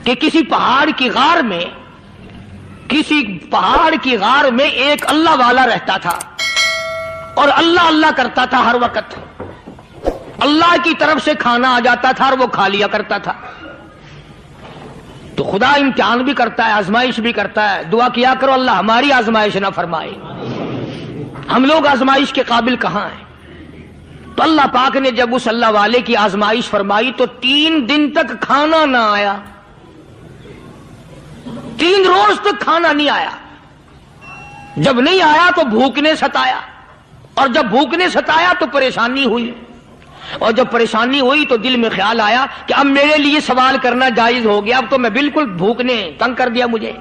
کہ کسی پہاڑ کی غار میں ایک اللہ والا رہتا تھا اور اللہ اللہ کرتا تھا ہر وقت. اللہ کی طرف سے کھانا آ جاتا تھا اور وہ کھا لیا کرتا تھا. تو خدا امتحان بھی کرتا ہے، آزمائش بھی کرتا ہے. دعا کیا کرو اللہ ہماری آزمائش نہ فرمائے. ہم لوگ آزمائش کے قابل کہاں ہیں؟ تو اللہ پاک نے جب اس اللہ والے کی آزمائش فرمائی تو 3 دن تک کھانا نہ آیا. 3 روز تک کھانا نہیں آیا. جب نہیں آیا تو بھوک نے ستایا، اور جب بھوک نے ستایا تو پریشانی ہوئی، اور جب پریشانی ہوئی تو دل میں خیال آیا کہ اب میرے لیے سوال کرنا جائز ہو گیا. اب تو میں بالکل بھوک نے تنگ کر دیا مجھے.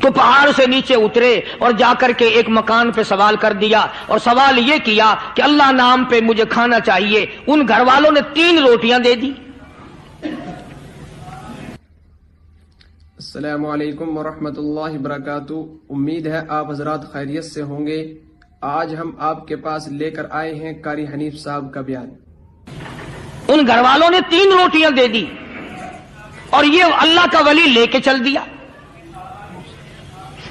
تو پہاڑ سے نیچے اترے اور جا کر کے ایک مکان پہ سوال کر دیا، اور سوال یہ کیا کہ اللہ نام پہ مجھے کھانا چاہیے. ان گھر والوں نے 3 روٹیاں دے دی. السلام علیکم ورحمۃ اللہ وبرکاتہ. امید ہے آپ حضرات خیریت سے ہوں گے. آج ہم آپ کے پاس لے کر آئے ہیں قاری حنیف صاحب کا بیان. ان گھر والوں نے 3 روٹیاں دے دی اور یہ اللہ کا ولی لے کے چل دیا.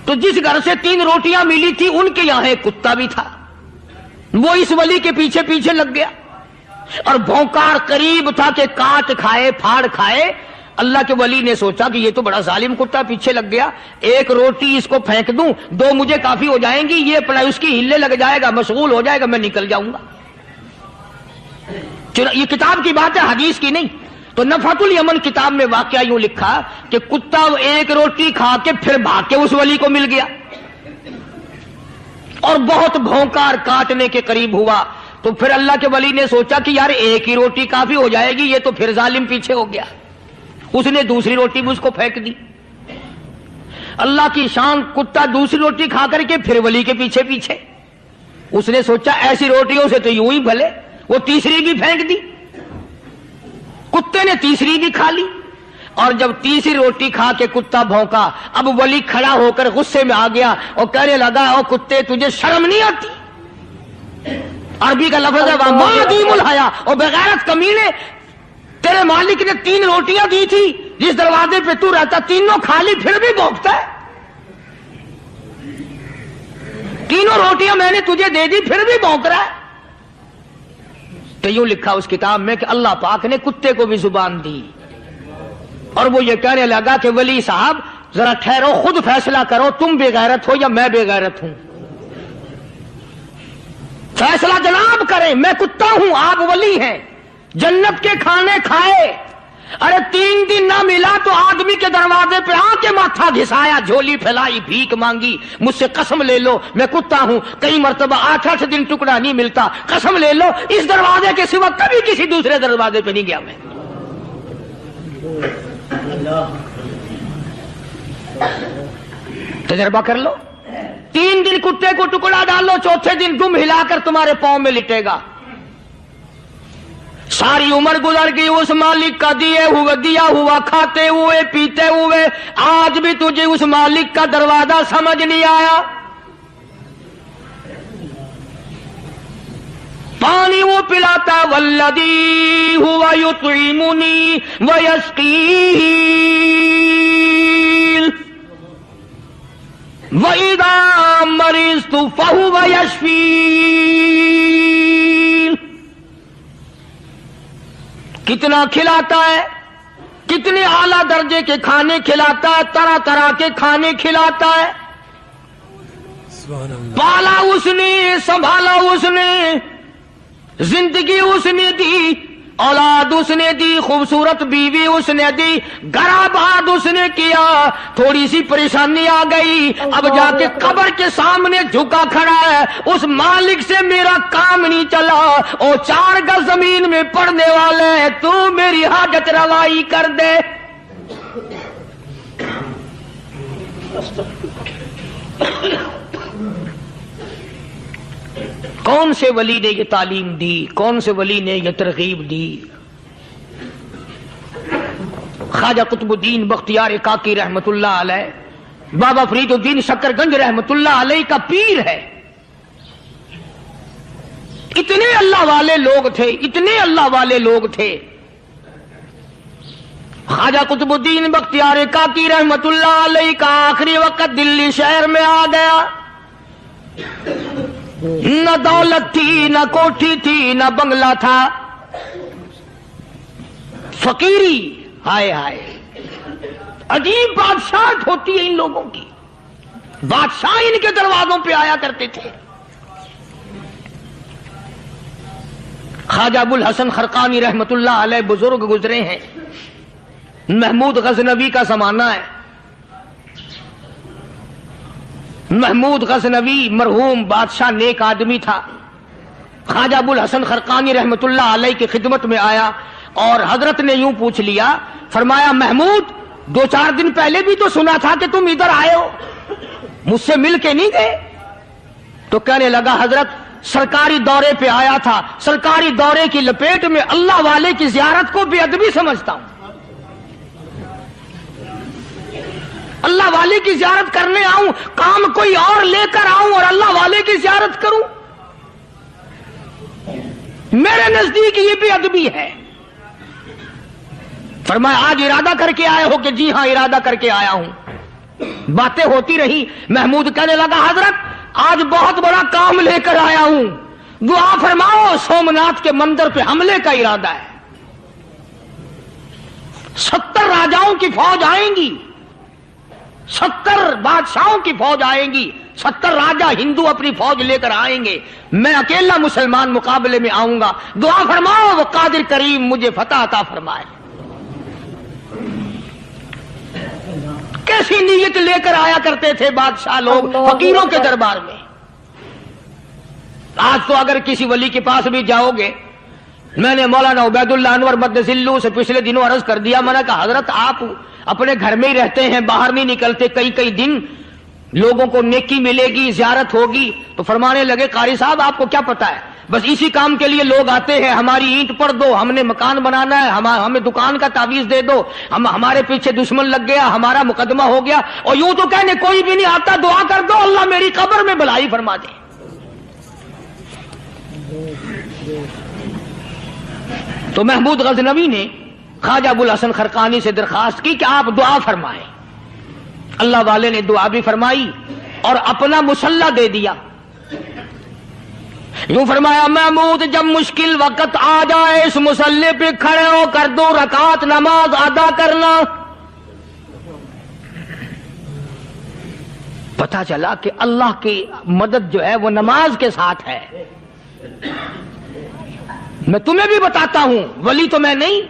تو جس گھر سے 3 روٹیاں ملی تھی ان کے یہاں ایک کتا بھی تھا. وہ اس ولی کے پیچھے پیچھے لگ گیا اور بھونکار قریب تھا کہ کاٹ کھائے پھاڑ کھائے. اللہ کے ولی نے سوچا کہ یہ تو بڑا ظالم کتا پیچھے لگ گیا، 1 روٹی اس کو پھینک دوں، 2 مجھے کافی ہو جائیں گی، یہ اپنا اس کی ہلے لگ جائے گا، مشغول ہو جائے گا، میں نکل جاؤں گا. یہ کتاب کی بات ہے، حدیث کی نہیں. تو نفحۃ الیمن کتاب میں واقعہ یوں لکھا کہ کتا 1 روٹی کھا کے پھر بھاگ کے اس ولی کو مل گیا اور بہت بھونکار کاٹنے کے قریب ہوا. تو پھر اللہ کے ولی نے سوچا کہ یار 1 ہی روٹی کافی ہو جائے گی، یہ تو پھر ظالم پیچھے ہو گیا. اس نے دوسری روٹی بھی اس کو پھینک دی. اللہ کی شان، کتا دوسری روٹی کھا کر کے پھر ولی کے پیچھے پیچھے. اس نے سوچا ایسی روٹیوں سے تو یوں ہی بھلے، وہ تیسری بھی پھینک دی. کتے نے تیسری بھی کھا لی، اور جب تیسری روٹی کھا کے کتا بھونکا، اب ولی کھڑا ہو کر غصے میں آ گیا اور کہنے لگا او کتے تجھے شرم نہیں آتی؟ عربی کا لفظ ہے وما دیم الحیا، اور بغیرت کمینے، تیرے مالک نے 3 روٹیاں دی تھی، جس دروازے پہ تو رہتا تینوں کھا لی، پھر بھی بھونکتا ہے. 3 روٹیاں میں نے تجھے دے دی، پھر بھی بھونک رہا ہے. تو یوں لکھا اس کتاب میں کہ اللہ پاک نے کتے کو بھی زبان دی اور وہ یہ کہنے لگا کہ ولی صاحب ذرا ٹھہرو، خود فیصلہ کرو، تم بے غیرت ہو یا میں بے غیرت ہوں. فیصلہ جناب کریں، میں کتا ہوں، آپ ولی ہیں. جنت کے کھانے کھائے، ارے 3 دن نہ ملا تو آدمی کے دروازے پہ آ کے ماتھا گھسایا، جھولی پھیلائی، بھیک مانگی، مجھ سے قسم لے لو میں کتا ہوں. کئی مرتبہ 8 دن ٹکڑا نہیں ملتا، قسم لے لو اس دروازے کے سوا کبھی کسی دوسرے دروازے پہ نہیں گیا میں. تجربہ کر لو. 3 دن کتے کو ٹکڑا ڈالو، 4تھے دن دم ہلا کر تمہارے پاؤں میں لٹے گا. ساری عمر گزر گئی اس مالک کا دیا ہوا کھاتے ہوئے پیتے ہوئے، آج بھی تجھے اس مالک کا دروازہ سمجھ نہیں آیا. پانی وہ پلاتا والذی ہوا یطعمنی ویسقین وَإِذَا مَرِضْتُ فَهُوَ يَشْفِينِ. کتنا کھلاتا ہے، کتنے اعلیٰ درجے کے کھانے کھلاتا ہے، طرح طرح کے کھانے کھلاتا ہے. پالا اس نے، سنبھالا اس نے، زندگی اس نے دی، اولاد اس نے دی، خوبصورت بیوی اس نے دی، گھر آباد اس نے کیا. تھوڑی سی پریشانی آ گئی، اب جا کے قبر کے سامنے جھکا کھڑا ہے، اس مالک سے میرا کام نہیں چلا، او 4 گز زمین میں پڑنے والے، تو میری حاجت روائی کر دے. کون سے ولی نے یہ تعلیم دی، کون سے ولی نے یہ ترغیب دی؟ خواجہ قطب الدین بختیار کاکی رحمت اللہ علیہ، بابا فرید الدین شکر گنج رحمت اللہ علیہ کا پیر ہے. اتنے اللہ والے لوگ تھے، اتنے اللہ والے لوگ تھے. خواجہ قطب الدین بختیار کاکی رحمت اللہ علیہ کا آخری وقت دلی شہر میں آ گیا. نہ دولت تھی، نہ کوٹھی تھی، نہ بنگلہ تھا، فقیری. ہائے ہائے، عجیب بادشاہت ہوتی ہے ان لوگوں کی. بادشاہ ان کے دروازوں پہ آیا کرتے تھے. خواجہ ابو الحسن خرقانی رحمت اللہ علیہ بزرگ گزرے ہیں. محمود غزنوی کا زمانہ ہے. محمود غزنوی مرحوم بادشاہ نیک آدمی تھا. خواجہ ابو الحسن خرقانی رحمت اللہ علیہ کی خدمت میں آیا اور حضرت نے یوں پوچھ لیا، فرمایا محمود 2-4 دن پہلے بھی تو سنا تھا کہ تم ادھر آئے ہو، مجھ سے مل کے نہیں گئے؟ تو کہنے لگا حضرت سرکاری دورے پہ آیا تھا، سرکاری دورے کی لپیٹ میں اللہ والے کی زیارت کو بے ادبی سمجھتا ہوں. اللہ والے کی زیارت کرنے آؤں، کام کوئی اور لے کر آؤں اور اللہ والے کی زیارت کروں؟ میرے نزدیک یہ بے ادبی ہے. فرمایا آج ارادہ کر کے آئے ہو؟ کہ جی ہاں ارادہ کر کے آیا ہوں. باتیں ہوتی رہی. محمود کہنے لگا حضرت آج بہت بڑا کام لے کر آیا ہوں، دعا فرماؤ. سومناتھ کے مندر پہ حملے کا ارادہ ہے. 70 راجاؤں کی فوج آئیں گی، 70 بادشاہوں کی فوج آئیں گی، 70 راجا ہندو اپنی فوج لے کر آئیں گے. میں اکیلا مسلمان مقابلے میں آؤں گا. دعا فرماؤ وہ قادر کریم مجھے فتح عطا فرمائے. کیسی نیت لے کر آیا کرتے تھے بادشاہ لوگ فقیروں کے دربار میں. آج تو اگر کسی ولی کے پاس بھی جاؤ گے، میں نے مولانا عبید اللہ انور مدذلو سے پچھلے دنوں عرض کر دیا، میں نے کہا حضرت آپ اپنے گھر میں ہی رہتے ہیں، باہر نہیں نکلتے، کئی دن لوگوں کو نیکی ملے گی، زیارت ہوگی. تو فرمانے لگے قاری صاحب آپ کو کیا پتا ہے، بس اسی کام کے لیے لوگ آتے ہیں. ہماری اینٹ پڑ دو، ہم نے مکان بنانا ہے، ہمیں دکان کا تعویذ دے دو، ہمارے پیچھے دشمن لگ گیا، ہمارا مقدمہ ہو گیا، اور یوں تو کہنے کوئی بھی نہیں آتا، دعا کر دو اللہ میری قبر میں بھلائی فرما دے. تو محمود غزنوی نے خواجہ ابو الحسن خرقانی سے درخواست کی کہ آپ دعا فرمائیں. اللہ والے نے دعا بھی فرمائی اور اپنا مسلح دے دیا. یوں فرمایا محمود جب مشکل وقت آ جائے اس مسلح پہ کھڑے ہو کر 2 رکعت نماز ادا کرنا. پتا چلا کہ اللہ کی مدد جو ہے وہ نماز کے ساتھ ہے. میں تمہیں بھی بتاتا ہوں، ولی تو میں نہیں.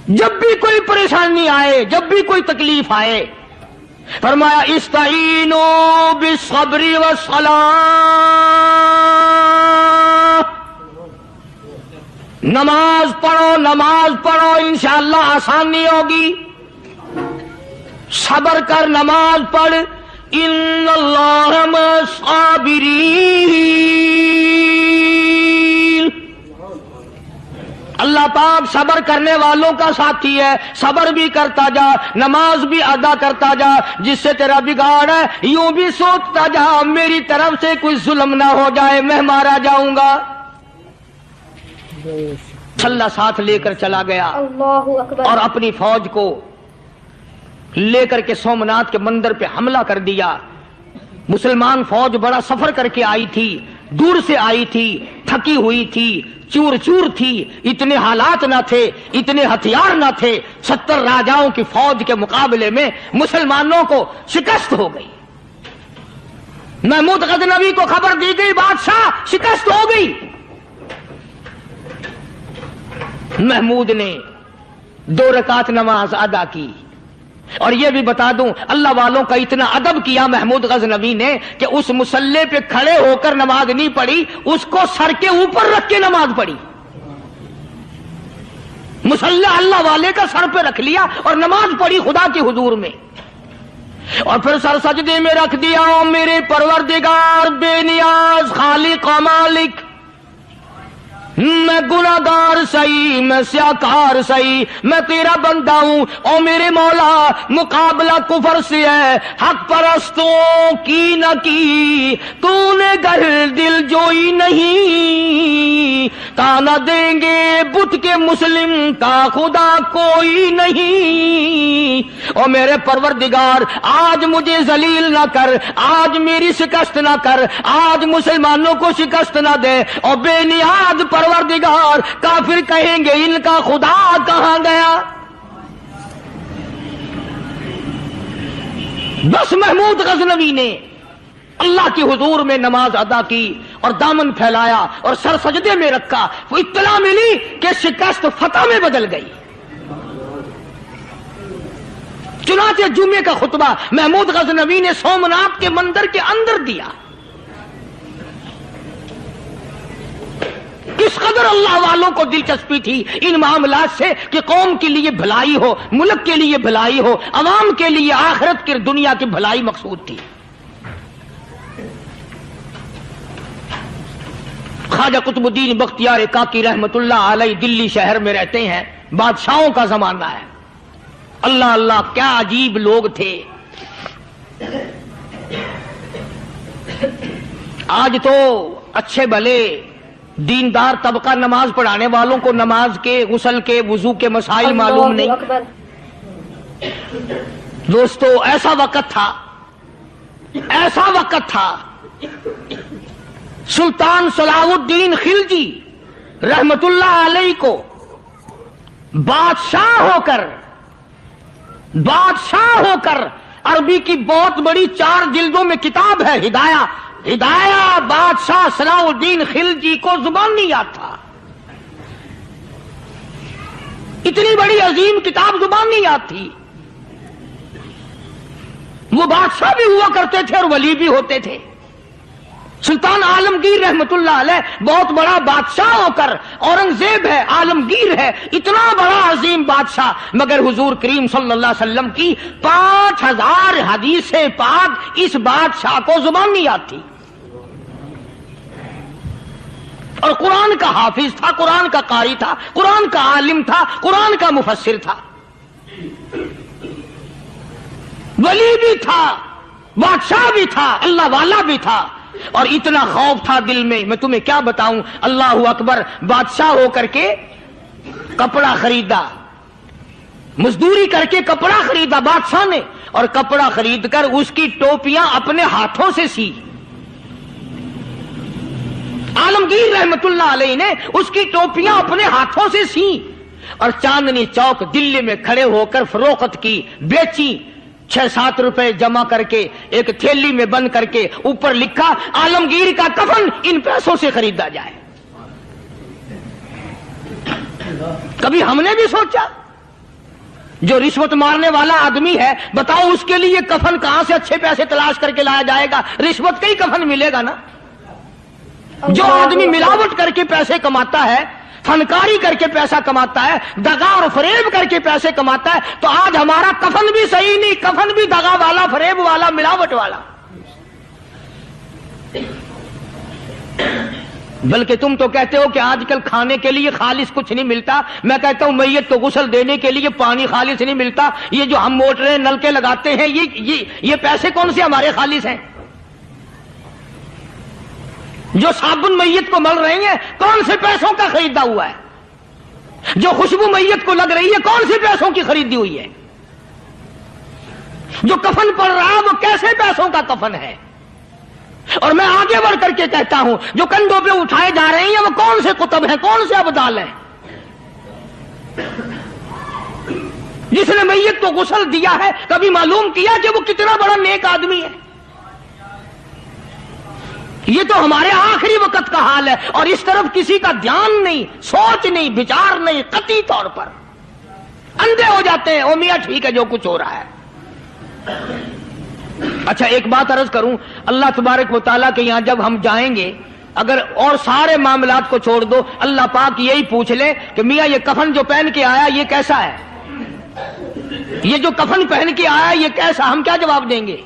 جب بھی کوئی پریشانی آئے، جب بھی کوئی تکلیف آئے، فرمایا استعینوا بالصبر والصلاۃ، نماز پڑھو انشاءاللہ آسانی ہوگی. صبر کر، نماز پڑھ. ان اللہ مع الصابرین، اللہ پاک صبر کرنے والوں کا ساتھی ہے. صبر بھی کرتا جا، نماز بھی ادا کرتا جا. جس سے تیرا بگاڑ ہے یوں بھی سوچتا جا میری طرف سے کوئی ظلم نہ ہو جائے، میں مارا جاؤں گا. چھلا ساتھ لے کر چلا گیا اور اپنی فوج کو لے کر کے سومناتھ کے مندر پہ حملہ کر دیا. مسلمان فوج بڑا سفر کر کے آئی تھی، دور سے آئی تھی، تھکی ہوئی تھی، چور چور تھی. اتنے حالات نہ تھے، اتنے ہتھیار نہ تھے. 70 راجاؤں کی فوج کے مقابلے میں مسلمانوں کو شکست ہو گئی. محمود غزنوی کو خبر دی گئی بادشاہ شکست ہو گئی. محمود نے 2 رکعت نماز ادا کی. اور یہ بھی بتا دوں اللہ والوں کا اتنا ادب کیا محمود غزنوی نے کہ اس مسلح پہ کھڑے ہو کر نماز نہیں پڑھی، اس کو سر کے اوپر رکھ کے نماز پڑھی. مسلح اللہ والے کا سر پہ رکھ لیا اور نماز پڑھی خدا کے حضور میں. اور پھر سر سجدے میں رکھ دیا. میرے پروردگار بے نیاز خالق و مالک، میں گناہگار سہی، میں سیاکار سہی، میں تیرا بندہ ہوں، او میرے مولا مقابلہ کفر سے ہے، حق پرستوں کی نہ کی تو نے گر دل جوئی نہیں، تانا دیں گے بت کے مسلم کا خدا کوئی نہیں۔ او میرے پروردگار آج مجھے ذلیل نہ کر، آج میری شکست نہ کر، آج مسلمانوں کو شکست نہ دے، اور بے نیاز پروردگار کافر کہیں گے ان کا خدا کہاں گیا؟ بس محمود غزنوی نے اللہ کے حضور میں نماز ادا کی اور دامن پھیلایا اور سر سجدے میں رکھا، وہ اطلاع ملی کہ شکست فتح میں بدل گئی۔ چنانچہ جمعے کا خطبہ محمود غزنوی نے سومناتھ کے مندر کے اندر دیا۔ اس قدر اللہ والوں کو دلچسپی تھی ان معاملات سے کہ قوم کے لیے بھلائی ہو، ملک کے لیے بھلائی ہو، عوام کے لیے آخرت کی دنیا کی بھلائی مقصود تھی۔ خواجہ قطب الدین بختیار کاکی رحمت اللہ علیہ دلی شہر میں رہتے ہیں، بادشاہوں کا زمانہ ہے۔ اللہ اللہ کیا عجیب لوگ تھے۔ آج تو اچھے بھلے دیندار طبقہ نماز پڑھانے والوں کو نماز کے، غسل کے، وضو کے مسائل معلوم نہیں۔ دوستو ایسا وقت تھا، ایسا وقت تھا، سلطان صلاح الدین خلجی رحمت اللہ علیہ کو بادشاہ ہو کر عربی کی بہت بڑی 4 جلدوں میں کتاب ہے ہدایہ بادشاہ صلاح الدین خلجی کو زبان نہیں یاد تھا، اتنی بڑی عظیم کتاب زبان نہیں یاد تھی۔ وہ بادشاہ بھی ہوا کرتے تھے اور ولی بھی ہوتے تھے۔ سلطان عالمگیر رحمت اللہ علیہ بہت بڑا بادشاہ ہو کر، اورنگزیب ہے، عالمگیر ہے، اتنا بڑا عظیم بادشاہ، مگر حضور کریم صلی اللہ علیہ وسلم کی 5000 حدیث پاک اس بادشاہ کو زبان نہیں یاد تھی، اور قرآن کا حافظ تھا، قرآن کا قاری تھا، قرآن کا عالم تھا، قرآن کا مفسر تھا، ولی بھی تھا، بادشاہ بھی تھا، اللہ والا بھی تھا، اور اتنا خوف تھا دل میں تمہیں کیا بتاؤں۔ اللہ اکبر، بادشاہ ہو کر کے کپڑا خریدا، مزدوری کر کے کپڑا خریدا بادشاہ نے، اور کپڑا خرید کر اس کی ٹوپیاں اپنے ہاتھوں سے سی۔ عالمگیر رحمت اللہ علیہ نے اس کی ٹوپیاں اپنے ہاتھوں سے سی اور چاندنی چوک دلی میں کھڑے ہو کر فروخت کی، بیچی، 6-7 روپے جمع کر کے ایک تھیلی میں بند کر کے اوپر لکھا عالمگیر کا کفن ان پیسوں سے خریدا جائے۔ کبھی ہم نے بھی سوچا جو رشوت مارنے والا آدمی ہے، بتاؤ اس کے لیے کفن کہاں سے اچھے پیسے تلاش کر کے لایا جائے گا؟ رشوت کا ہی کفن ملے گا نا۔ جو آدمی ملاوٹ کر کے پیسے کماتا ہے، فنکاری کر کے پیسہ کماتا ہے، دغا اور فریب کر کے پیسے کماتا ہے، تو آج ہمارا کفن بھی صحیح نہیں، کفن بھی دغا والا، فریب والا، ملاوٹ والا۔ بلکہ تم تو کہتے ہو کہ آج کل کھانے کے لیے خالص کچھ نہیں ملتا، میں کہتا ہوں میت کو غسل دینے کے لیے پانی خالص نہیں ملتا۔ یہ جو ہم موٹریں نلکے لگاتے ہیں، یہ پیسے کون سے ہمارے خالص ہیں؟ جو صابن میت کو مل رہی ہیں کون سے پیسوں کا خریدا ہوا ہے؟ جو خوشبو میت کو لگ رہی ہے کون سے پیسوں کی خریدی ہوئی ہے؟ جو کفن پڑ رہا ہے وہ کیسے پیسوں کا کفن ہے؟ اور میں آگے بڑھ کر کے کہتا ہوں جو کندھوں پہ اٹھائے جا رہے ہیں وہ کون سے کتب ہیں، کون سے ابدال ہیں؟ جس نے میت کو غسل دیا ہے کبھی معلوم کیا کہ وہ کتنا بڑا نیک آدمی ہے؟ یہ تو ہمارے آخری وقت کا حال ہے، اور اس طرف کسی کا دھیان نہیں، سوچ نہیں، بچار نہیں، قطعی طور پر اندھے ہو جاتے ہیں۔ او میاں ٹھیک ہے جو کچھ ہو رہا ہے۔ اچھا ایک بات عرض کروں، اللہ تبارک و تعالیٰ کے یہاں جب ہم جائیں گے، اگر اور سارے معاملات کو چھوڑ دو، اللہ پاک یہی پوچھ لے کہ میاں یہ کفن جو پہن کے آیا یہ کیسا ہے؟ یہ جو کفن پہن کے آیا یہ کیسا؟ ہم کیا جواب دیں گے؟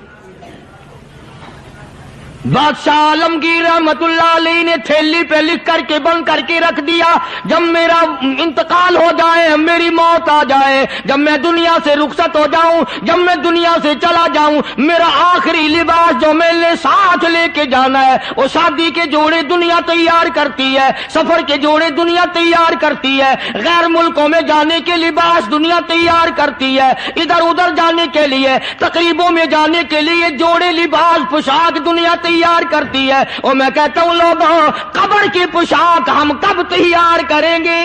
بادشاہ عالمگیر رحمت اللہ علیہ نے تھیلی پہ لکھ کر کے بند کر کے رکھ دیا، جب میرا انتقال ہو جائے، میری موت آ جائے، جب میں دنیا سے رخصت ہو جاؤں، جب میں دنیا سے چلا جاؤں، میرا آخری لباس جو میں نے ساتھ لے کے جانا ہے، وہ شادی کے جوڑے دنیا تیار کرتی ہے، سفر کے جوڑے دنیا تیار کرتی ہے، غیر ملکوں میں جانے کے لباس دنیا تیار کرتی ہے، ادھر ادھر جانے کے لیے، تقریبوں میں جانے کے لیے جوڑے لباس پوشاک دنیا تیار کرتی ہے، اور میں کہتا ہوں لوگوں، قبر کی پوشاک ہم کب تیار کریں گے؟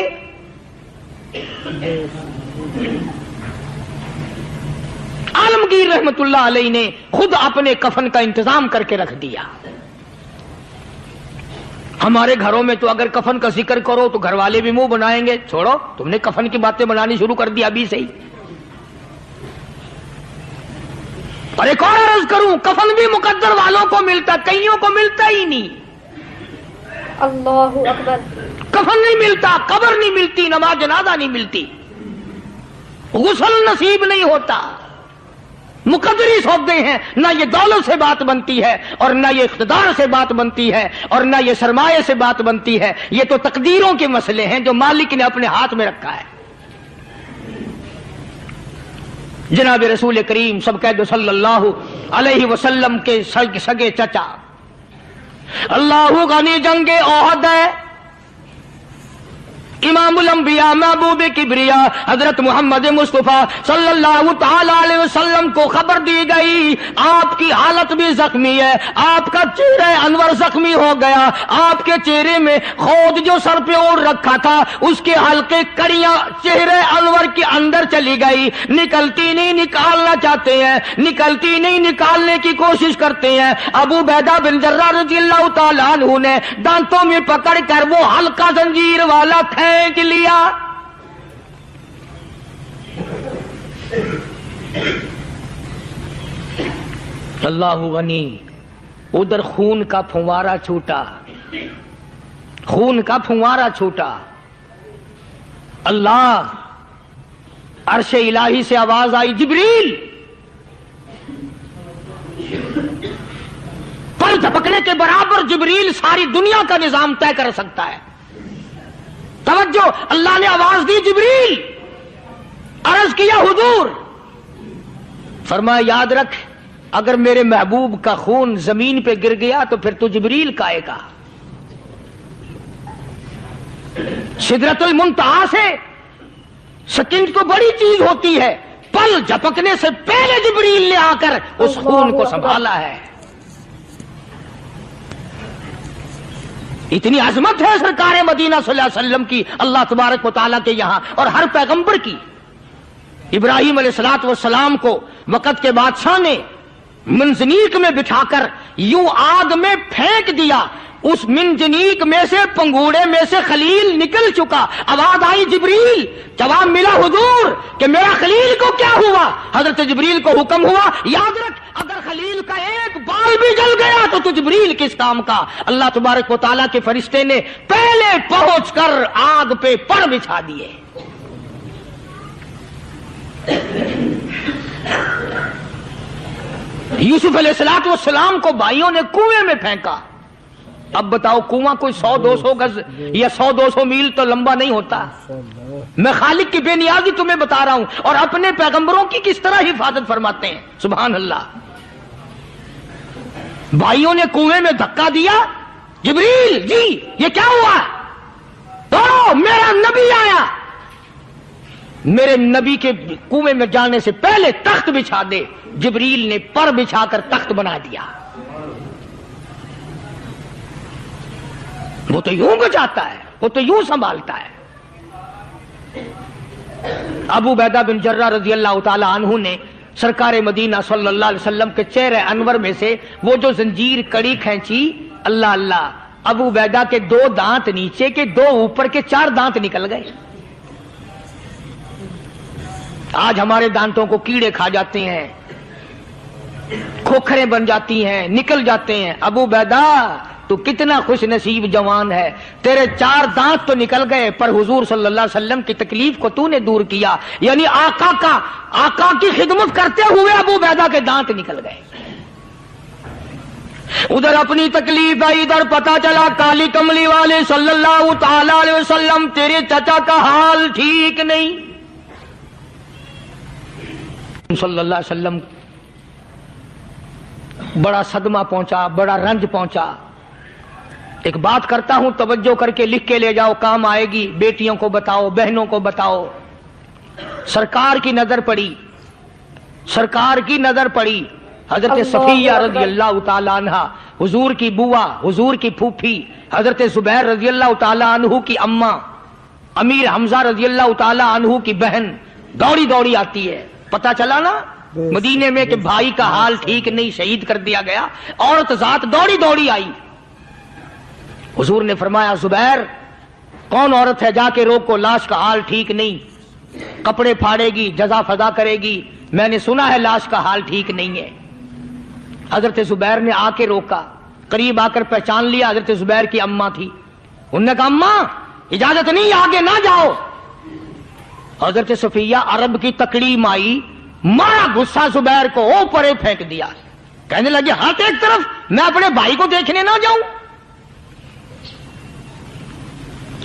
عالمگیر رحمت اللہ علیہ نے خود اپنے کفن کا انتظام کر کے رکھ دیا۔ ہمارے گھروں میں تو اگر کفن کا ذکر کرو تو گھر والے بھی منہ بنائیں گے، چھوڑو تم نے کفن کی باتیں بنانی شروع کر دی ابھی سے ہی۔ اور ایک اور عرض کروں، کفن بھی مقدر والوں کو ملتا، کئیوں کو ملتا ہی نہیں۔ اللہ اکبر۔ کفن نہیں ملتا، قبر نہیں ملتی، نماز جنازہ نہیں ملتی، غسل نصیب نہیں ہوتا۔ مقدری سوچتے ہیں نہ یہ دولت سے بات بنتی ہے، اور نہ یہ اقتدار سے بات بنتی ہے، اور نہ یہ سرمایہ سے بات بنتی ہے، یہ تو تقدیروں کے مسئلے ہیں جو مالک نے اپنے ہاتھ میں رکھا ہے۔ جناب رسول کریم سب کہہ دو صلی اللہ علیہ وسلم کے سگے چچا، اللہ غنی جنگ احد ہے، امام الانبیاء محبوب کبریا حضرت محمد مصطفیٰ صلی اللہ تعالی علیہ وسلم کو خبر دی گئی آپ کی حالت بھی زخمی ہے، آپ کا چہرہ انور زخمی ہو گیا، آپ کے چہرے میں خود جو سر پہ اوڑھ رکھا تھا اس کے ہلکے کڑیاں چہرے انور کے اندر چلی گئی، نکلتی نہیں، نکالنا چاہتے ہیں، نکلتی نہیں، نکالنے کی کوشش کرتے ہیں۔ ابو عبیدہ بن جراح رضی اللہ تعالیٰ عنہ نے دانتوں میں پکڑ کر وہ ہلکا زنجیر والا پھینک لیا۔ اللہ غنی، ادھر خون کا پھوارا چھوٹا، خون کا پھوارا چھوٹا۔ اللہ، عرش الہی سے آواز آئی، جبریل، پر جھپکنے کے برابر جبریل ساری دنیا کا نظام طے کر سکتا ہے۔ توجہ، اللہ نے آواز دی، جبریل، عرض کیا حضور، فرمایا یاد رکھ اگر میرے محبوب کا خون زمین پہ گر گیا تو پھر تو جبریل کا آئے گا۔ سدرۃ المنتہا سے سکنڈ تو بڑی چیز ہوتی ہے، پل جھپکنے سے پہلے جبریل نے آ کر اس خون کو سنبھالا ہے۔ اتنی عظمت ہے سرکار مدینہ صلی اللہ علیہ وسلم کی اللہ تبارک و تعالیٰ کے یہاں، اور ہر پیغمبر کی۔ ابراہیم علیہ الصلوۃ والسلام کو وقت کے بادشاہ نے منجنیق میں بٹھا کر یوں آگ میں پھینک دیا، اس منجنیق میں سے، پنگوڑے میں سے خلیل نکل چکا۔ آواز آئی جبریل، جواب ملا حضور کہ میرا خلیل کو کیا ہوا؟ حضرت جبریل کو حکم ہوا، یاد رکھ اگر خلیل کا ایک بال بھی جل گیا تو جبریل کس کام کا؟ اللہ تبارک و تعالیٰ کے فرشتے نے پہلے پہنچ کر آگ پہ پڑ بچھا دیے۔ یوسف علیہ الصلوۃ والسلام کو بھائیوں نے کنویں میں پھینکا۔ اب بتاؤ، کنواں کوئی 100-200 گز یا 100-200 میل تو لمبا نہیں ہوتا۔ میں خالق کی بے نیازی تمہیں بتا رہا ہوں، اور اپنے پیغمبروں کی کس طرح حفاظت فرماتے ہیں، سبحان اللہ۔ بھائیوں نے کنویں میں دھکا دیا، جبریل جی یہ کیا ہوا؟ تو میرا نبی آیا، میرے نبی کے کنویں میں جانے سے پہلے تخت بچھا دے۔ جبریل نے پر بچھا کر تخت بنا دیا۔ وہ تو یوں بچاتا ہے، وہ تو یوں سنبھالتا ہے۔ ابو عبیدہ بن جراح رضی اللہ تعالی عنہ نے سرکار مدینہ صلی اللہ علیہ وسلم کے چہرے انور میں سے وہ جو زنجیر کڑی کھینچی، اللہ اللہ، ابو عبیدہ کے 2 دانت نیچے کے، 2 اوپر کے، 4 دانت نکل گئے۔ آج ہمارے دانتوں کو کیڑے کھا جاتے ہیں، کھوکھریں بن جاتی ہیں، نکل جاتے ہیں۔ ابو عبیدہ تو کتنا خوش نصیب جوان ہے، تیرے 4 دانت تو نکل گئے، پر حضور صلی اللہ علیہ وسلم کی تکلیف کو تو نے دور کیا، یعنی آقا کی خدمت کرتے ہوئے ابو عبیدہ کے دانت نکل گئے۔ ادھر اپنی تکلیف ہے، ادھر پتا چلا کالی کملی والے صلی اللہ تعالی علیہ وسلم تیرے چچا کا حال ٹھیک نہیں. صلی اللہ علیہ وسلم بڑا صدمہ پہنچا، بڑا رنج پہنچا. ایک بات کرتا ہوں، توجہ کر کے لکھ کے لے جاؤ، کام آئے گی. بیٹیوں کو بتاؤ، بہنوں کو بتاؤ. سرکار کی نظر پڑی، سرکار کی نظر پڑی. حضرت صفیہ رضی اللہ تعالی عنہ، حضور کی بوا، حضور کی پھوپھی، حضرت زبیر رضی اللہ تعالی عنہ کی اماں، امیر حمزہ رضی اللہ تعالی عنہ کی بہن دوڑی دوڑی آتی ہے. پتا چلا نا مدینے میں کہ بھائی کا حال ٹھیک نہیں، شہید کر دیا گیا. عورت ذات دوڑی دوڑی آئی. حضور نے فرمایا زبیر کون عورت ہے، جا کے روکو، لاش کا حال ٹھیک نہیں، کپڑے پھاڑے گی، جزا فضا کرے گی، میں نے سنا ہے لاش کا حال ٹھیک نہیں ہے. حضرت زبیر نے آ کے روکا، قریب آ کر پہچان لیا حضرت زبیر کی اماں تھی. انہوں نے کہا اماں اجازت نہیں، آگے نہ جاؤ. حضرت صفیہ عرب کی تکڑی مائی، مارا غصہ زبیر کو، اوپر پھینک دیا. کہنے لگے ہاتھ ایک طرف، میں اپنے بھائی کو دیکھنے نہ جاؤں.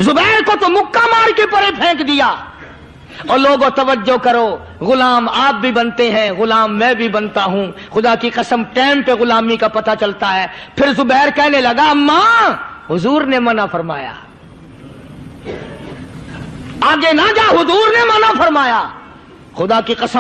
زبیر کو تو مکہ مار کے پرے پھینک دیا. اور لوگوں توجہ کرو، غلام آپ بھی بنتے ہیں، غلام میں بھی بنتا ہوں. خدا کی قسم ٹائم پہ غلامی کا پتہ چلتا ہے. پھر زبیر کہنے لگا اماں حضور نے منع فرمایا، آگے نہ جا، حضور نے منع فرمایا. خدا کی قسم